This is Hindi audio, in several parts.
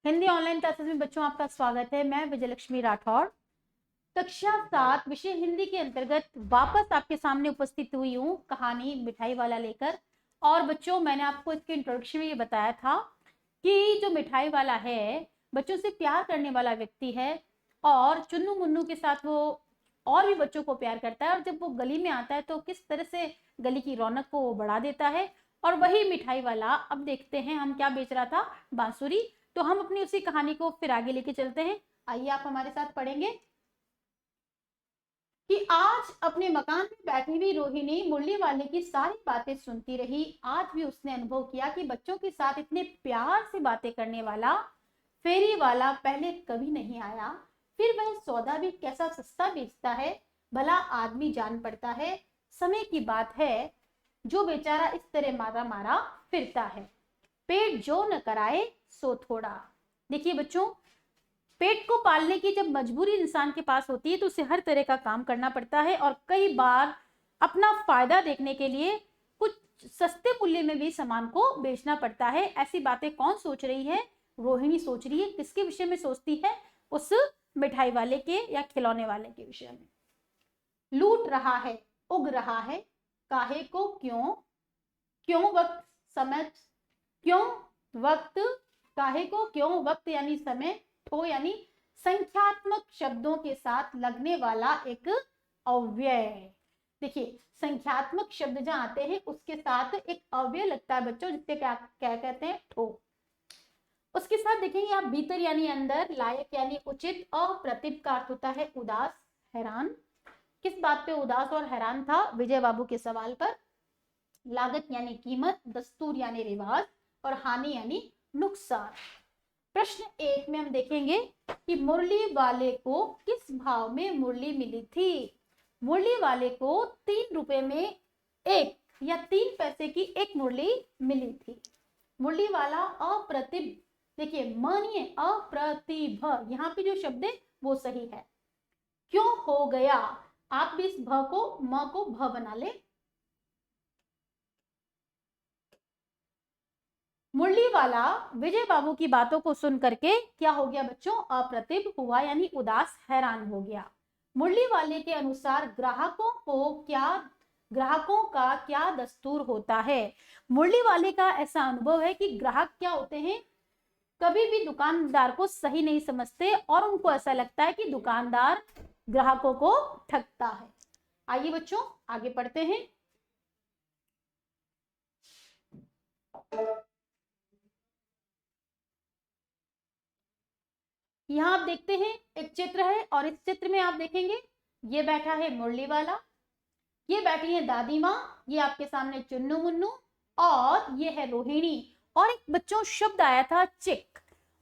हिंदी ऑनलाइन क्लासेस में बच्चों आपका स्वागत है। मैं विजयलक्ष्मी राठौड़ कक्षा 7 विषय हिंदी के अंतर्गत वापस आपके सामने उपस्थित हुई हूँ कहानी मिठाई वाला लेकर। और बच्चों मैंने आपको इसके इंट्रोडक्शन में ये बताया था कि जो मिठाई वाला है बच्चों से प्यार करने वाला व्यक्ति है और चुन्नू मुन्नू के साथ वो और भी बच्चों को प्यार करता है और जब वो गली में आता है तो किस तरह से गली की रौनक को वो बढ़ा देता है। और वही मिठाई वाला अब देखते हैं हम क्या बेच रहा था, बांसुरी। तो हम अपनी उसी कहानी को फिर आगे लेके चलते हैं। आइए आप हमारे साथ पढ़ेंगे कि आज अपने मकान में बैठी हुई रोहिणी मुरली वाले की सारी बातें सुनती रही। आज भी उसने अनुभव किया कि बच्चों के साथ इतने प्यार से बातें करने वाला फेरी वाला पहले कभी नहीं आया। फिर वह सौदा भी कैसा सस्ता बेचता है, भला आदमी जान पड़ता है। समय की बात है जो बेचारा इस तरह मारा मारा फिरता है। पेट जो न कराए सो थोड़ा। देखिए बच्चों, पेट को पालने की जब मजबूरी इंसान के पास होती है तो उसे हर तरह का काम करना पड़ता है और कई बार अपना फायदा देखने के लिए कुछ सस्ते मूल्य में भी सामान को बेचना पड़ता है। ऐसी बातें कौन सोच रही है? रोहिणी सोच रही है। किसके विषय में सोचती है? उस मिठाई वाले के या खिलौने वाले के विषय में। लूट रहा है, उग रहा है, काहे को क्यों, क्यों वक्त समय, क्यों वक्त, काहे को क्यों वक्त यानी समय, ठो यानी संख्यात्मक शब्दों के साथ लगने वाला एक अव्यय। देखिए संख्यात्मक शब्द जहां आते हैं उसके साथ एक अव्यय लगता है बच्चों, जिससे क्या क्या कहते हैं? ठो। उसके साथ देखेंगे आप भीतर यानी अंदर, लायक यानी उचित, अप्रतिभ का अर्थ होता है उदास, हैरान। किस बात पे उदास और हैरान था? विजय बाबू के सवाल पर। लागत यानी कीमत, दस्तूर यानी रिवाज और हानि यानी नुकसान। प्रश्न 1 में हम देखेंगे कि मुरली वाले को किस भाव में मुरली मिली थी। मुरली वाले को 3 रुपए में एक या 3 पैसे की एक मुरली मिली थी। मुरली वाला अप्रतिभ, देखिए मानिए अप्रतिभ, यहाँ पे जो शब्द है वो सही है। क्यों हो गया, आप भी इस भ को म को भ बना ले। मुरली वाला विजय बाबू की बातों को सुन करके क्या हो गया बच्चों? अप्रतिभ हुआ यानी उदास, हैरान हो गया। मुरली वाले के अनुसार ग्राहकों का क्या दस्तूर होता है। मुरली वाले का ऐसा अनुभव है कि ग्राहक क्या होते हैं, कभी भी दुकानदार को सही नहीं समझते और उनको ऐसा लगता है कि दुकानदार ग्राहकों को ठगता है। आइए बच्चों आगे पढ़ते हैं। यहाँ आप देखते हैं एक चित्र है और इस चित्र में आप देखेंगे ये बैठा है मुरली वाला, ये बैठी है दादी माँ, ये आपके सामने चुन्नू मुन्नू और ये है रोहिणी। और एक बच्चों शब्द आया था चिक।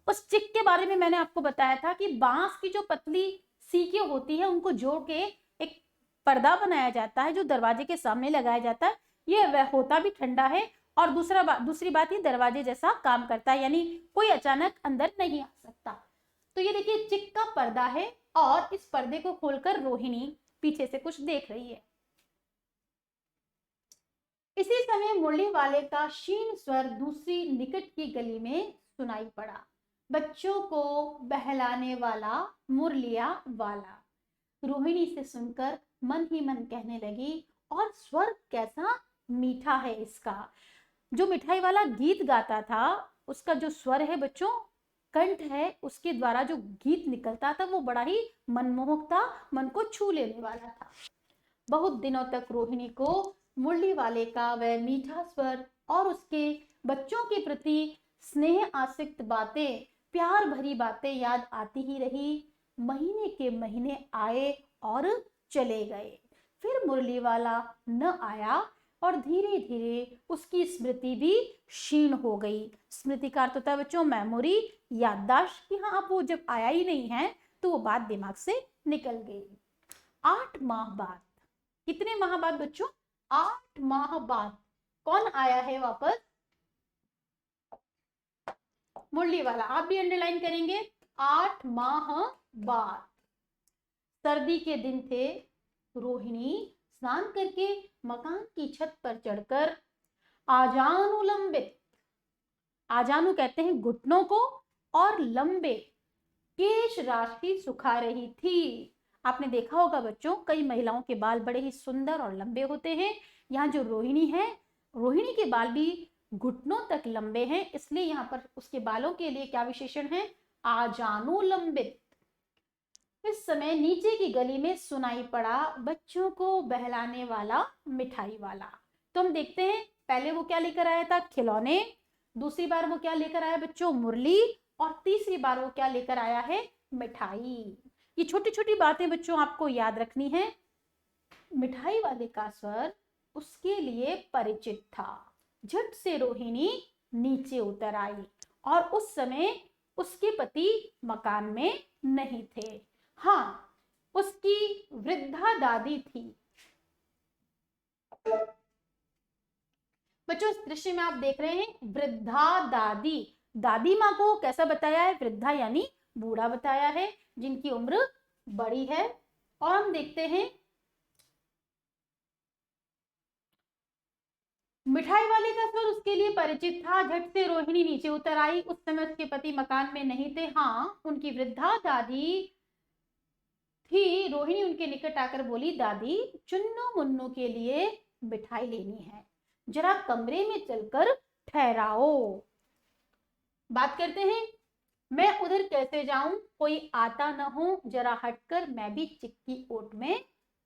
उस चिक के बारे में मैंने आपको बताया था कि बांस की जो पतली सीकें होती है उनको जोड़ के एक पर्दा बनाया जाता है जो दरवाजे के सामने लगाया जाता है। ये वह होता भी ठंडा है और दूसरी बात ये दरवाजे जैसा काम करता है, यानी कोई अचानक अंदर नहीं आ सकता। तो ये देखिए चिक का पर्दा है और इस पर्दे को खोलकर रोहिणी पीछे से कुछ देख रही है। इसी समय मुरली वाले का क्षीण स्वर दूसरी निकट की गली में सुनाई पड़ा। बच्चों को बहलाने वाला मुरलिया वाला। रोहिणी से सुनकर मन ही मन कहने लगी, और स्वर कैसा मीठा है इसका। जो मिठाई वाला गीत गाता था उसका जो स्वर है बच्चों, कंठ है, उसके द्वारा जो गीत निकलता था वो बड़ा ही मनमोहक था, मन को छू लेने वाला था। बहुत दिनों तक रोहिणी को मुरली वाले का वह मीठा स्वर और उसके बच्चों के प्रति स्नेह आसक्त बातें, प्यार भरी बातें याद आती ही रही। महीने के महीने आए और चले गए, फिर मुरली वाला न आया और धीरे धीरे उसकी स्मृति भी क्षीण हो गई। स्मृति का अर्थ होता है बच्चों मेमोरी, याददाश्त, कि हाँ अब वो जब आया ही नहीं है तो वो बात दिमाग से निकल गई। 8 माह बाद, कितने माह बाद बच्चों? 8 माह बाद कौन आया है वापस? मुरली वाला। आप भी अंडरलाइन करेंगे, 8 माह बाद। सर्दी के दिन थे। रोहिणी स्नान करके मकान की छत पर चढ़कर आजानुलंबित, आजानु कहते हैं घुटनों को, और लंबे केश राशि सुखा रही थी। आपने देखा होगा बच्चों, कई महिलाओं के बाल बड़े ही सुंदर और लंबे होते हैं। यहाँ जो रोहिणी है, रोहिणी के बाल भी घुटनों तक लंबे हैं, इसलिए यहाँ पर उसके बालों के लिए क्या विशेषण है, आजानुलंबित। इस समय नीचे की गली में सुनाई पड़ा बच्चों को बहलाने वाला मिठाई वाला। तो हम देखते हैं, पहले वो क्या लेकर आया था, खिलौने, दूसरी बार वो क्या लेकर आया बच्चों, मुरली, और तीसरी बार वो क्या लेकर आया है, मिठाई। ये छोटी छोटी बातें बच्चों आपको याद रखनी है। मिठाई वाले का स्वर उसके लिए परिचित था। झट से रोहिणी नीचे उतर आई, और उस समय उसके पति मकान में नहीं थे। हाँ, उसकी वृद्धा दादी थी। बच्चों, इस दृश्य में आप देख रहे हैं वृद्धा दादी। दादी माँ को कैसा बताया है, वृद्धा यानी बूढ़ा बताया है, जिनकी उम्र बड़ी है। और हम देखते हैं मिठाई वाले का स्वर उसके लिए परिचित था। झट से रोहिणी नीचे उतर आई, उस समय उसके पति मकान में नहीं थे। हाँ, उनकी वृद्धा दादी थी। रोहिणी उनके निकट आकर बोली, दादी, चुन्नू मुन्नू के लिए मिठाई लेनी है, जरा कमरे में चलकर ठहराओ। बात करते हैं, मैं उधर कैसे जाऊं, कोई आता न हो, जरा हटकर मैं भी चिक्की ओट में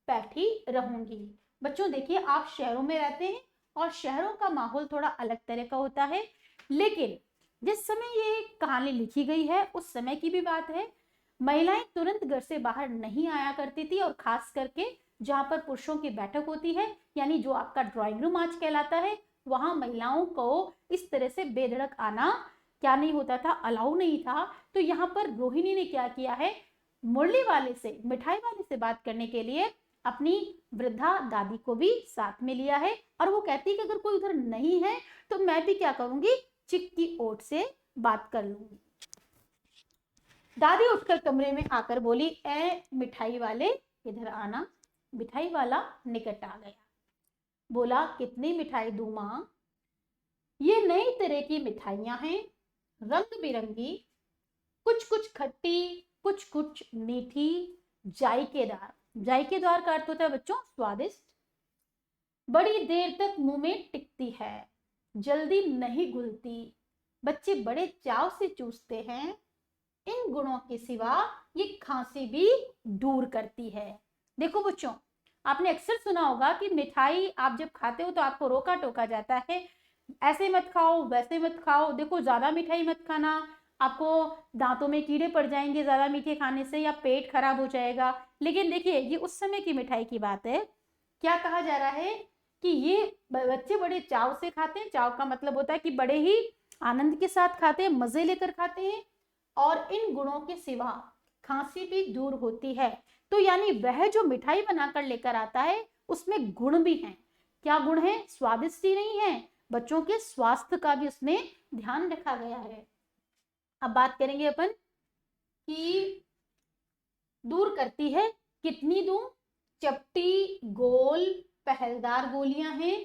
बैठी रहूंगी। बच्चों देखिए, आप शहरों में रहते हैं और शहरों का माहौल थोड़ा अलग तरह का होता है, लेकिन जिस समय ये कहानी लिखी गई है उस समय की भी बात है। महिलाएं तुरंत घर से बाहर नहीं आया करती थी, और खास करके जहां पर पुरुषों की बैठक होती है, यानी जो आपका ड्राइंग रूम आज कहलाता है, वहां महिलाओं को इस तरह से बेधड़क आना क्या नहीं होता था, अलाउ नहीं था। तो यहाँ पर रोहिणी ने क्या किया है, मुरली वाले से, मिठाई वाले से बात करने के लिए अपनी वृद्धा दादी को भी साथ में लिया है, और वो कहती है कि अगर कोई उधर नहीं है तो मैं भी क्या करूंगी, चिक्की ओट से बात कर लूंगी। दादी उठकर कमरे में आकर बोली, ए मिठाई वाले इधर आना। मिठाई वाला निकट आ गया, बोला, कितनी मिठाई दूं मां? ये नई तरह की मिठाइयां हैं, रंग बिरंगी, कुछ कुछ खट्टी, कुछ कुछ मीठी, जायकेदार। जायकेदार का अर्थ होता है बच्चों स्वादिष्ट, बड़ी देर तक मुंह में टिकती है, जल्दी नहीं घुलती, बच्चे बड़े चाव से चूसते हैं। इन गुणों के सिवा ये खांसी भी दूर करती है। देखो बच्चों, आपने अक्सर सुना होगा कि मिठाई आप जब खाते हो तो आपको रोका टोका जाता है, ऐसे मत खाओ, वैसे मत खाओ, देखो ज्यादा मिठाई मत खाना, आपको दांतों में कीड़े पड़ जाएंगे ज्यादा मीठे खाने से, या पेट खराब हो जाएगा। लेकिन देखिए, ये उस समय की मिठाई की बात है। क्या कहा जा रहा है कि ये बच्चे बड़े चाव से खाते हैं। चाव का मतलब होता है कि बड़े ही आनंद के साथ खाते हैं, मजे लेकर खाते हैं, और इन गुणों के सिवा खांसी भी दूर होती है। तो यानी वह जो मिठाई बनाकर लेकर आता है उसमें गुण भी हैं। क्या गुण है, स्वादिष्ट ही नहीं है, बच्चों के स्वास्थ्य का भी उसमें ध्यान रखा गया है। अब बात करेंगे अपन कि दूर करती है, कितनी दूं? चपटी गोल पहलदार गोलियां हैं,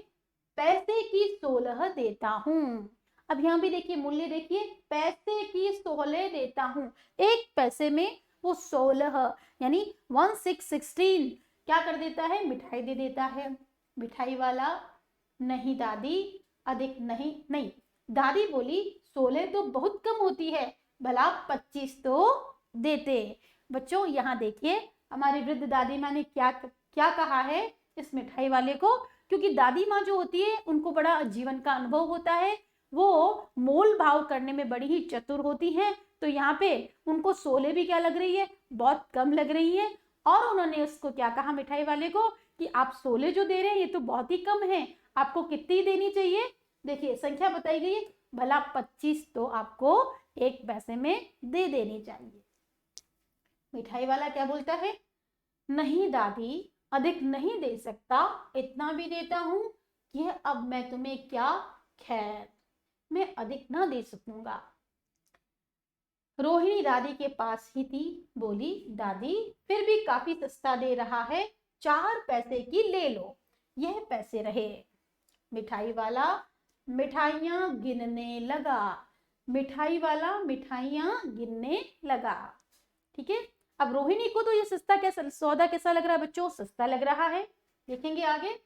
पैसे की 16 देता हूं। अब यहाँ भी देखिए मूल्य, देखिए पैसे की 16 देता हूं, एक पैसे में वो 16 यानी 16 क्या कर देता है, मिठाई दे देता है। मिठाई वाला, नहीं दादी, अधिक नहीं। नहीं, दादी बोली, 16 तो बहुत कम होती है, भला 25 तो देते। बच्चों यहाँ देखिए हमारी वृद्ध दादी माँ ने क्या क्या कहा है इस मिठाई वाले को, क्योंकि दादी माँ जो होती है उनको बड़ा जीवन का अनुभव होता है, वो मोल भाव करने में बड़ी ही चतुर होती हैं। तो यहाँ पे उनको 16 भी क्या लग रही है, बहुत कम लग रही है, और उन्होंने उसको क्या कहा मिठाई वाले को कि आप 16 जो दे रहे हैं ये तो बहुत ही कम है, आपको कितनी देनी चाहिए? देखिए संख्या बताई गई है, भला 25 तो आपको एक पैसे में दे देनी चाहिए। मिठाई वाला क्या बोलता है, नहीं दादी, अधिक नहीं दे सकता, इतना भी देता हूं कि अब मैं तुम्हें क्या, खैर मैं अधिक ना दे सकूंगा। रोहिणी दादी के पास ही थी, बोली, दादी फिर भी काफी सस्ता दे रहा है, 4 पैसे की ले लो, यह पैसे रहे। मिठाई वाला मिठाइयां गिनने लगा। मिठाई वाला मिठाइयां गिनने लगा। ठीक है, अब रोहिणी को तो ये सस्ता कैसा सौदा कैसा लग रहा है बच्चों? सस्ता लग रहा है। देखेंगे आगे।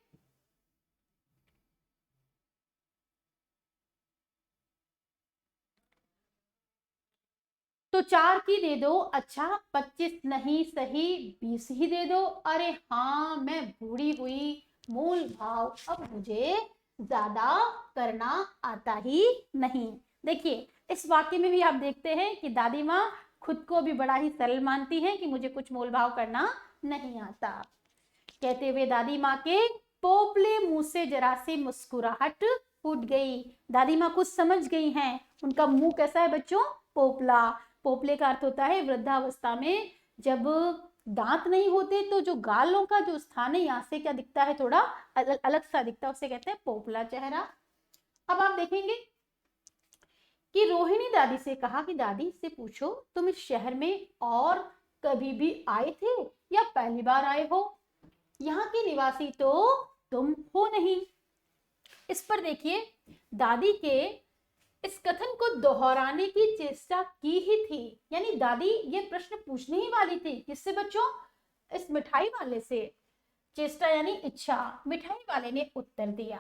तो 4 की दे दो। अच्छा 25 नहीं सही 20 ही दे दो। अरे हाँ मैं बूढ़ी हुई, मूल भाव अब मुझे ज्यादा करना आता ही नहीं। देखिए इस वाक्य में भी आप देखते हैं कि दादी माँ खुद को भी बड़ा ही सरल मानती हैं कि मुझे कुछ मोल भाव करना नहीं आता। कहते हुए दादी माँ के पोपले मुंह से जरा सी मुस्कुराहट फूट गई। दादी माँ कुछ समझ गई हैं। उनका मुंह कैसा है बच्चों? पोपला। पोपले का अर्थ होता है वृद्धावस्था में जब दांत नहीं होते तो जो गालों का जो स्थान है यहाँ से क्या दिखता है, थोड़ा अलग सा दिखता है, उसे कहते हैं पोपला चेहरा। अब आप देखेंगे कि रोहिणी दादी से कहा कि दादी से पूछो तुम इस शहर में और कभी भी आए थे या पहली बार आए हो? यहाँ के निवासी तो तुम हो नहीं। इस पर देखिए दादी के इस कथन को दोहराने की चेष्टा की ही थी। यानी दादी ये प्रश्न पूछने ही वाली थी। किससे बच्चों? इस मिठाई वाले से। चेष्टा यानी इच्छा। मिठाई वाले ने उत्तर दिया,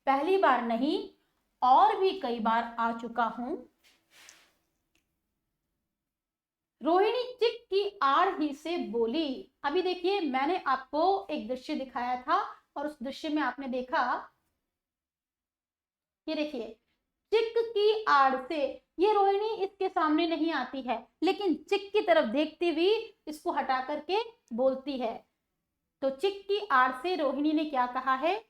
पहली बार नहीं और भी कई बार आ चुका हूं। रोहिणी चिक की आड़ ही से बोली। अभी देखिए मैंने आपको एक दृश्य दिखाया था और उस दृश्य में आपने देखा, ये देखिए चिक की आड़ से, ये रोहिणी इसके सामने नहीं आती है लेकिन चिक की तरफ देखती हुई इसको हटा करके बोलती है। तो चिक की आड़ से रोहिणी ने क्या कहा है?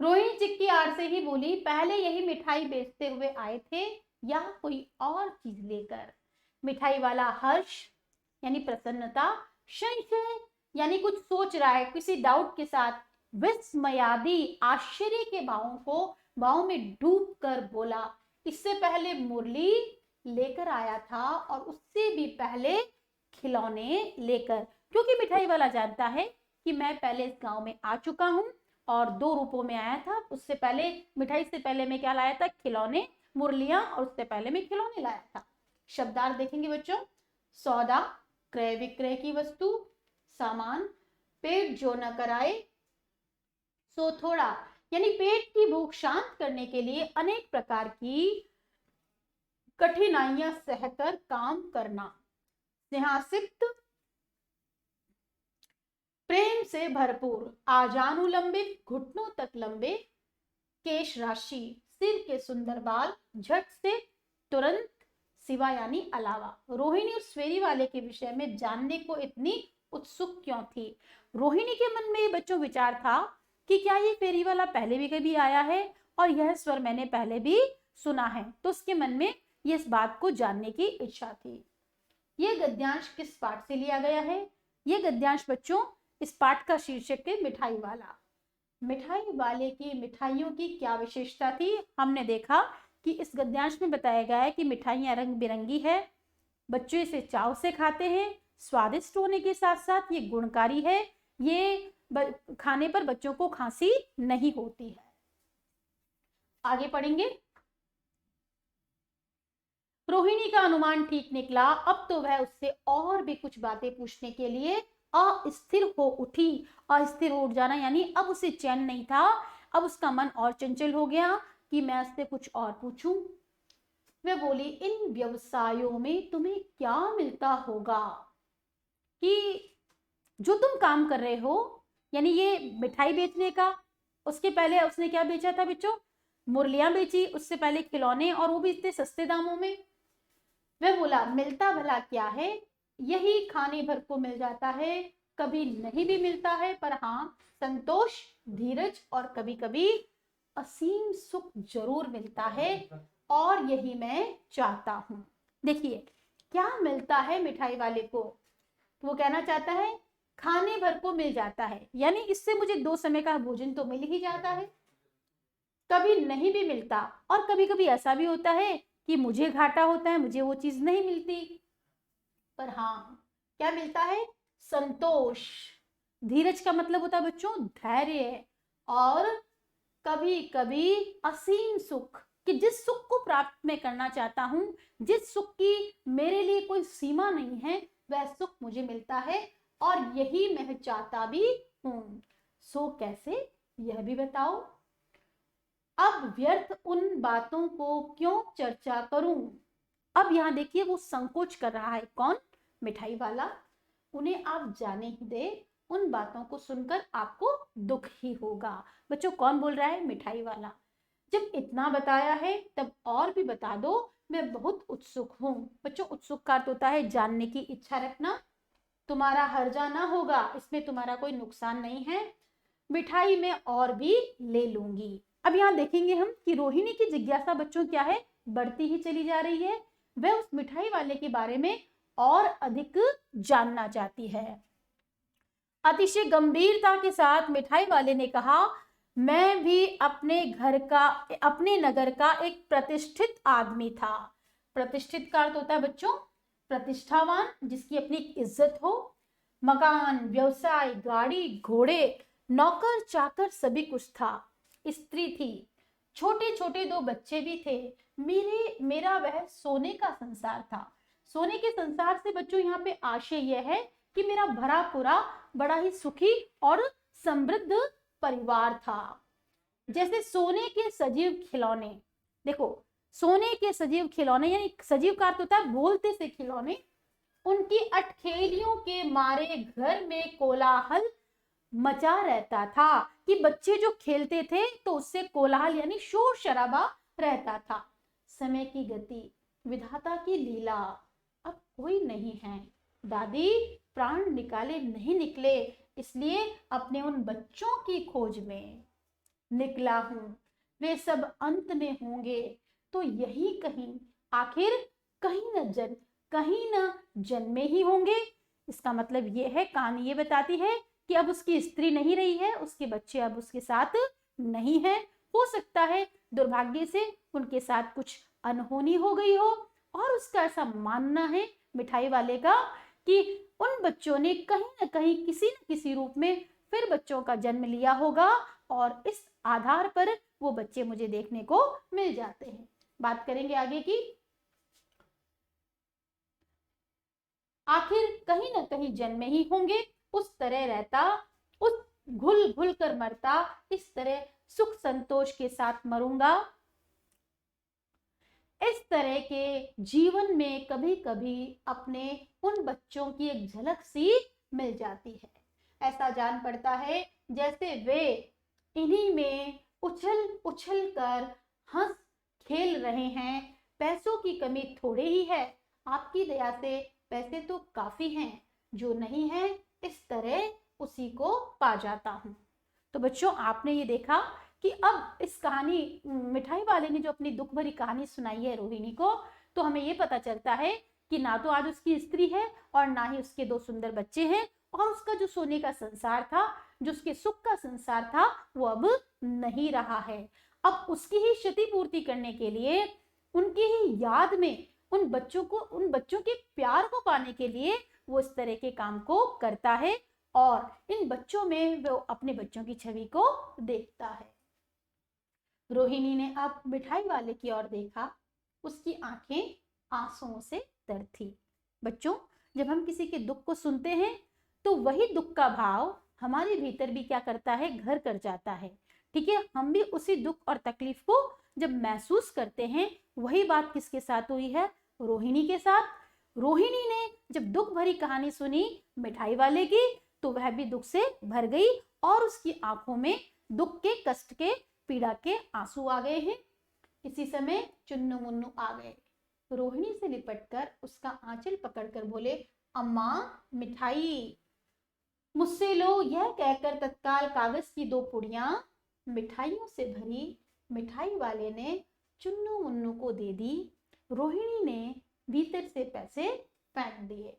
रोहिणी चिक की आड़ से ही बोली, पहले यही मिठाई बेचते हुए आए थे या कोई और चीज लेकर? मिठाई वाला हर्ष यानी प्रसन्नता, संशय यानी कुछ सोच रहा है, किसी डाउट के साथ, विस्मयादि आश्चर्य के भावों में डूब कर बोला, इससे पहले मुरली लेकर आया था और उससे भी पहले खिलौने लेकर। क्योंकि मिठाई वाला जानता है कि मैं पहले इस गांव में आ चुका हूं और 2 रूपों में आया था। उससे पहले मिठाई से पहले मैं क्या लाया था? खिलौने, मुरलियां, और उससे पहले मैं खिलौने लाया था। शब्दार्थ देखेंगे बच्चों। सौदा क्रय विक्रय की वस्तु, सामान, पेट जो न कराए सो थोड़ा, यानी पेट की भूख शांत करने के लिए अनेक प्रकार की कठिनाइयां सहकर काम करना, स्नेहासिक्त प्रेम से भरपूर, आजानुलंबित घुटनों तक लंबे केश राशि, सिर के सुंदर बाल, झट से तुरंत सिवा यानी अलावा। रोहिणी उस फेरी वाले के विषय में जानने को इतनी उत्सुक क्यों थी? रोहिणी के मन में ये बच्चों विचार था कि क्या ये फेरी वाला पहले भी कभी आया है और यह स्वर मैंने पहले भी सुना है। तो उसके मन में ये इस बात को जानने की इच्छा थी। ये गद्यांश किस पाठ से लिया गया है? ये गद्यांश बच्चों इस पाठ का शीर्षक है मिठाई वाला। मिठाई वाले की मिठाइयों की क्या विशेषता थी? हमने देखा कि इस गद्यांश में बताया गया है कि मिठाइयां रंग बिरंगी है, बच्चे इसे चाव से खाते हैं, स्वादिष्ट होने के साथ साथ ये गुणकारी है, ये खाने पर बच्चों को खांसी नहीं होती है। आगे पढ़ेंगे। रोहिणी का अनुमान ठीक निकला। अब तो वह उससे और भी कुछ बातें पूछने के लिए अस्थिर हो उठी। अस्थिर हो उठ जाना यानी अब उसे चैन नहीं था। अब उसका मन और चंचल हो गया कि मैं उससे कुछ और पूछूं। वह बोली, इन व्यवसायों में तुम्हें क्या मिलता होगा कि जो तुम काम कर रहे हो? यानी ये मिठाई बेचने का, उसके पहले उसने क्या बेचा था बच्चों? मुरलियां बेची, उससे पहले खिलौने, और वो भी इतने सस्ते दामों में। वह बोला, मिलता भला क्या है, यही खाने भर को मिल जाता है, कभी नहीं भी मिलता है, पर हाँ संतोष, धीरज और कभी कभी असीम सुख जरूर मिलता है और यही मैं चाहता हूँ। देखिए क्या मिलता है मिठाई वाले को। वो कहना चाहता है खाने भर को मिल जाता है, यानी इससे मुझे 2 समय का भोजन तो मिल ही जाता है। कभी नहीं भी मिलता, और कभी कभी ऐसा भी होता है कि मुझे घाटा होता है, मुझे वो चीज नहीं मिलती, पर हाँ क्या मिलता है? संतोष। धीरज का मतलब होता है बच्चों धैर्य, और कभी कभी असीम सुख, कि जिस सुख को प्राप्त मैं करना चाहता हूं, जिस सुख की मेरे लिए कोई सीमा नहीं है, वह सुख मुझे मिलता है, और यही मैं चाहता भी हूं। सो कैसे, यह भी बताओ। अब व्यर्थ उन बातों को क्यों चर्चा करूं। अब यहां देखिए वो संकोच कर रहा है, कौन? मिठाई वाला। उन्हें आप जाने ही दे, उन बातों को सुनकर आपको दुख ही होगा। बच्चों कौन बोल रहा है? मिठाई वाला। जब इतना बताया है तब और भी बता दो, मैं बहुत उत्सुक हूं। बच्चों उत्सुक का अर्थ होता है जानने की इच्छा रखना। तुम्हारा हर्जा ना होगा, इसमें तुम्हारा कोई नुकसान नहीं है, मिठाई में और भी ले लूंगी। अब यहाँ देखेंगे हम कि रोहिणी की जिज्ञासा बच्चों क्या है? बढ़ती ही चली जा रही है। वह उस मिठाई वाले के बारे में और अधिक जानना चाहती है। अतिशय गंभीरता के साथ मिठाई वाले ने कहा, मैं भी अपने घर का, अपने नगर का एक प्रतिष्ठित आदमी था। प्रतिष्ठित का अर्थ होता है बच्चों प्रतिष्ठावान, जिसकी अपनी इज्जत हो। मकान, व्यवसाय, गाड़ी, घोड़े, नौकर चाकर सभी कुछ था। स्त्री थी, छोटे छोटे 2 बच्चे भी थे। मेरा वह सोने का संसार था। सोने के संसार से बच्चों यहाँ पे आशय यह है कि मेरा भरा पूरा बड़ा ही सुखी और समृद्ध परिवार था। जैसे सोने के सजीव खिलौने, देखो सोने के सजीव खिलौने, यानी सजीव का अर्थ होता है बोलते से खिलौने, उनकी अटखेलियों के मारे घर में कोलाहल मचा रहता था, कि बच्चे जो खेलते थे तो उससे कोलाहल यानी शोर शराबा रहता था। समय की गति, विधाता की लीला, अब कोई नहीं है। दादी प्राण निकाले नहीं निकले, इसलिए अपने उन बच्चों की खोज में निकला हूं। वे सब अंत में होंगे तो यही कहीं, आखिर कहीं न जन्मे ही होंगे। इसका मतलब ये है, कहानी ये बताती है कि अब उसकी स्त्री नहीं रही है, उसके बच्चे अब उसके साथ नहीं है। हो सकता है दुर्भाग्य से उनके साथ कुछ अनहोनी हो गई हो, और उसका ऐसा मानना है मिठाई वाले का कि उन बच्चों ने कहीं ना कहीं किसी न किसी रूप में फिर बच्चों का जन्म लिया होगा, और इस आधार पर वो बच्चे मुझे देखने को मिल जाते हैं। बात करेंगे आगे की। आखिर कहीं ना कहीं जन्मे ही होंगे, उस तरह रहता, उस घुल घुल कर मरता, इस तरह सुख संतोष के साथ मरूंगा। इस तरह के जीवन में कभी कभी अपने उन बच्चों की एक झलक सी मिल जाती है। ऐसा जान पड़ता है जैसे वे इन्हीं में उछल उछल कर हंस खेल रहे हैं। पैसों की कमी थोड़ी ही है, आपकी दया से पैसे तो काफी हैं, जो नहीं है इस तरह उसी को पा जाता हूं। तो बच्चों आपने ये देखा कि अब इस कहानी, मिठाई वाले ने जो अपनी दुख भरी कहानी सुनाई है रोहिणी को, तो हमें ये पता चलता है कि ना तो आज उसकी स्त्री है और ना ही उसके 2 सुंदर बच्चे हैं, और उसका जो सोने का संसार था, जो उसके सुख का संसार था, वो अब नहीं रहा है। अब उसकी ही क्षतिपूर्ति करने के लिए, उनकी ही याद में, उन बच्चों के प्यार को पाने के लिए वो इस तरह के काम को करता है, और इन बच्चों में वो अपने बच्चों की छवि को देखता है। रोहिणी ने अब मिठाई वाले की ओर देखा, उसकी आंखें आंसुओं से तर थी। बच्चों जब हम किसी के दुख को सुनते हैं तो वही दुख का भाव हमारे भीतर भी क्या करता है, घर कर जाता है। ठीक है, हम भी उसी दुख और तकलीफ को जब महसूस करते हैं, वही बात किसके साथ हुई है? रोहिणी के साथ। रोहिणी ने जब दुख भरी कहानी सुनी मिठाई वाले की, तो वह भी दुख से भर गई, और उसकी आंखों में दुख के, कष्ट के, पीड़ा के आंसू आ गए हैं। इसी समय चुन्नू मुन्नू आ गए, रोहिणी से लिपटकर उसका आंचल पकड़कर बोले, अम्मा मिठाई मुझसे लो। यह कहकर तत्काल कागज की 2 पुड़ियां मिठाइयों से भरी मिठाई वाले ने चुन्नू मुन्नू को दे दी। रोहिणी ने भीतर से पैसे फेंक दिए।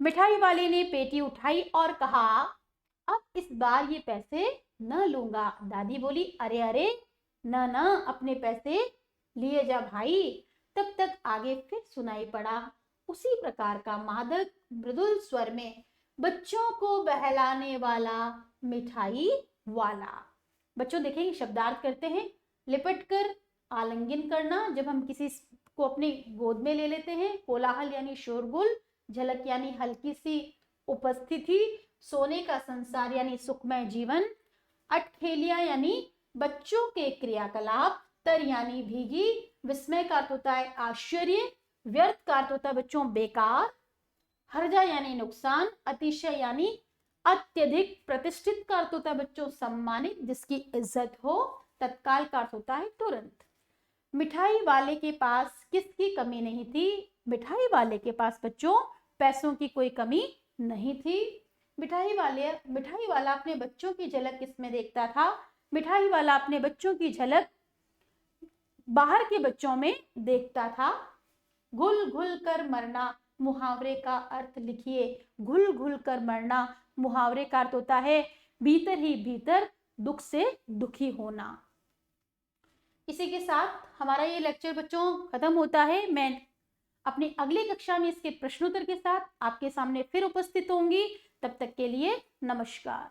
मिठाई वाले ने पेटी उठाई और कहा, अब इस बार ये पैसे न लूंगा। दादी बोली, अरे अरे, न न, अपने पैसे लिए जा भाई। तब तक आगे फिर सुनाई पड़ा उसी प्रकार का मादक मृदुल स्वर में, बच्चों को बहलाने वाला मिठाई वाला। बच्चों देखेंगे शब्दार्थ करते हैं। लिपट कर आलिंगन करना, जब हम किसी को अपनी गोद में ले लेते हैं। कोलाहल यानी शोरगुल। झलक यानी हल्की सी उपस्थिति। सोने का संसार यानी सुखमय जीवन। अटखेलिया यानी बच्चों के क्रियाकलाप। तर यानी भीगी। विस्मय का अर्थ होता है आश्चर्य। व्यर्थ का अर्थ होता है बच्चों बेकार। हर्जा यानी नुकसान। अतिशय यानी अत्यधिक। प्रतिष्ठित का अर्थ होता है बच्चों सम्मानित, जिसकी इज्जत हो। तत्काल का अर्थ होता है तुरंत। मिठाई वाले के पास किसकी कमी नहीं थी? मिठाई वाले के पास बच्चों पैसों की कोई कमी नहीं थी। मिठाई वाला अपने बच्चों की झलक किसमें देखता था? मिठाई वाला अपने बच्चों की झलक बाहर के बच्चों में देखता था। घुल घुल कर मरना मुहावरे का अर्थ लिखिए। घुल घुल कर मरना मुहावरे का अर्थ होता है भीतर ही भीतर दुख से दुखी होना। इसी के साथ हमारा ये लेक्चर बच्चों खत्म होता है। मैं अपनी अगली कक्षा में इसके प्रश्नोत्तर के साथ आपके सामने फिर उपस्थित होंगी। तब तक के लिए नमस्कार।